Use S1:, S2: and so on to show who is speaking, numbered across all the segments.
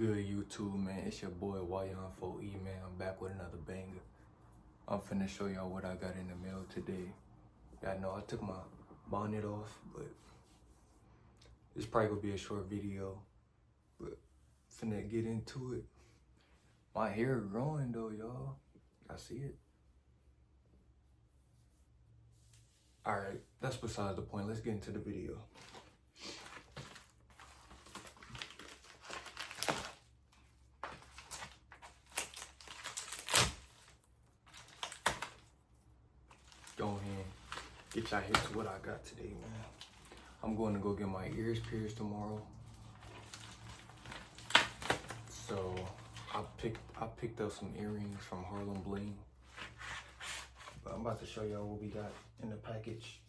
S1: good, YouTube, man? It's your boy Y4E, man. I'm back with another banger. I'm finna show y'all what I got in the mail today. Y'all know I took my bonnet off, but this probably gonna be a short video. But finna get into it. My hair growing though, y'all. Y'all see it? Alright, that's besides the point. Let's get into the video. Go ahead, get y'all hit to what I got today, man. I'm going to go get my ears pierced tomorrow. So I picked up some earrings from Harlem Bling. But I'm about to show y'all what we got in the package.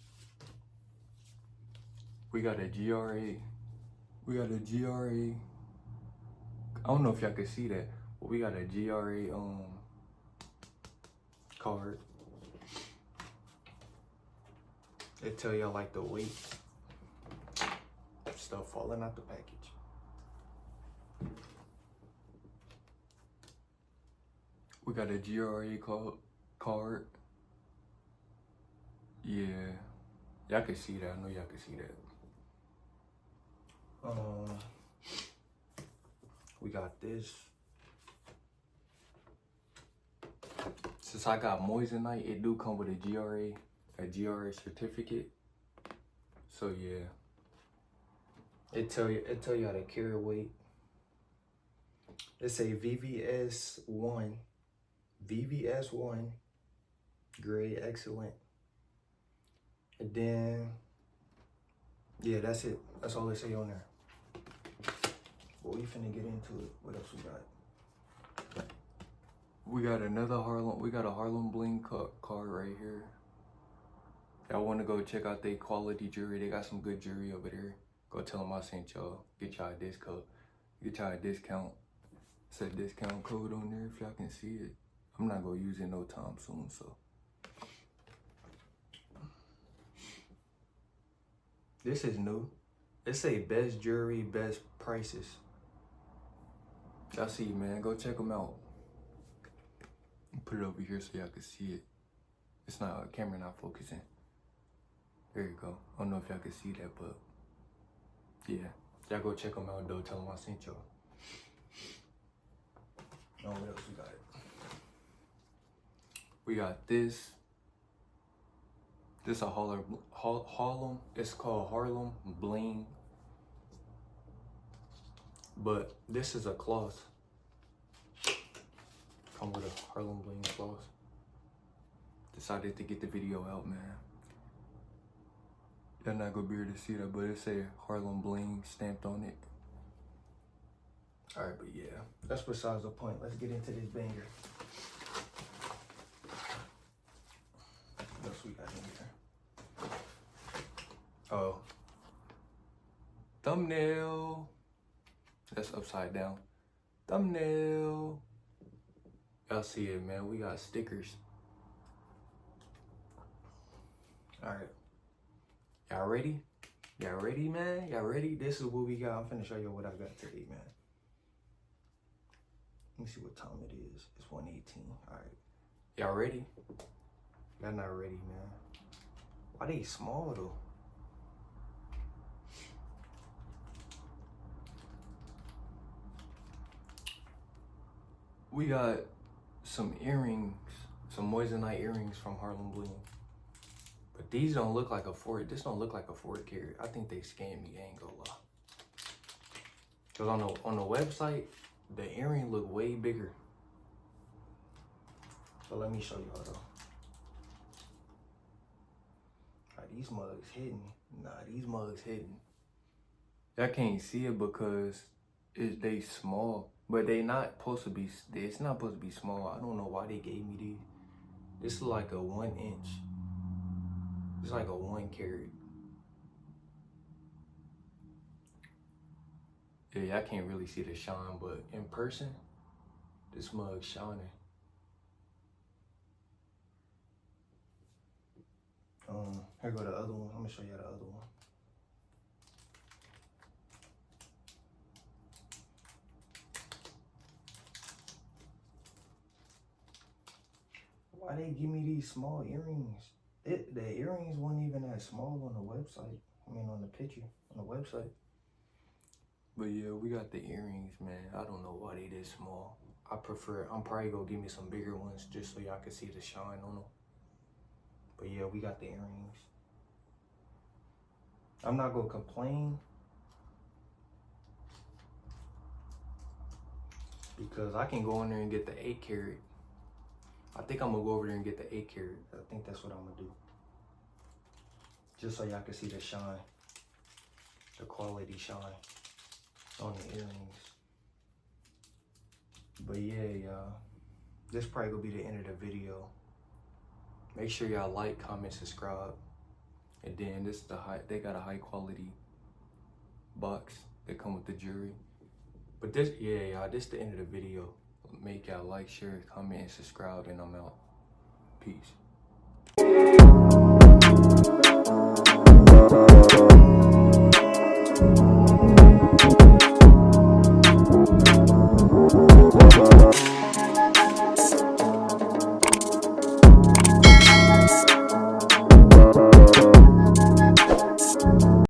S1: We got a GRA. I don't know if y'all can see that, but we got a GRA card. It tell y'all like the weight. Stuff falling out the package. We got a GRA card. Yeah, y'all can see that. I know y'all can see that. We got this. Since I got Moissanite, it do come with a GRA certificate. So yeah, it tell you how to carry weight. It's a VVS1 grade excellent. And then yeah, that's it. That's all they say on there. But we finna get into it. What else we got? We got a Harlem Bling card right here. Y'all wanna go check out their quality jewelry. They got some good jewelry over there. Go tell them I sent y'all. Get y'all a discount. It's a discount code on there if y'all can see it. I'm not gonna use it no time soon, so. This is new. It say best jewelry, best prices. Y'all see, man, go check them out. Put it over here so y'all can see it. It's not, camera not focusing. There you go. I don't know if y'all can see that, but yeah. Y'all go check them out though, tell them I sent y'all. Oh, what else we got? We got this. This a Harlem. It's called Harlem Bling. But this is a cloth. Come with a Harlem Bling cloth. Decided to get the video out, man. Y'all not gonna be able to see that, but it say Harlem Bling stamped on it. Alright, but yeah, that's besides the point. Let's get into this banger. What else we got in here? Oh, thumbnail. That's upside down. Thumbnail. Y'all see it, man. We got stickers. Alright. Y'all ready? Y'all ready, man? Y'all ready? This is what we got. I'm finna show you what I got today, man. Let me see what time it is. It's 1:18. Alright. Y'all ready? Y'all not ready, man. Why they small though? We got some earrings, some Moissanite earrings from Harlem Bling. But these don't look like this don't look like a 4 carat. I think they scammed me, I ain't gonna lie. Cause on the website, the earring look way bigger. So let me show y'all though. Are these mugs hidden? Nah, these mugs hidden. Y'all can't see it because they small. But they not supposed to be, it's not supposed to be small. I don't know why they gave me these. This is like a 1 inch. It's like a 1 carat. Yeah, I can't really see the shine, but in person, this mug's shining. Here go the other one. I'm gonna show you the other one. Why they give me these small earrings? The earrings weren't even that small on the website. I mean, on the picture, on the website. But yeah, we got the earrings, man. I don't know why they this small. I'm probably gonna give me some bigger ones just so y'all can see the shine on them. But yeah, we got the earrings. I'm not gonna complain because I can go in there and get the 8 carat. I think I'm gonna go over there and get the 8 carat. I think that's what I'm gonna do. Just so y'all can see the shine, the quality shine on the earrings. But yeah, y'all, this probably gonna be the end of the video. Make sure y'all like, comment, subscribe. And then this is they got a high quality box that come with the jewelry. But this, yeah, y'all, this is the end of the video. Make y'all like, share, comment, and subscribe, and I'm out. Peace.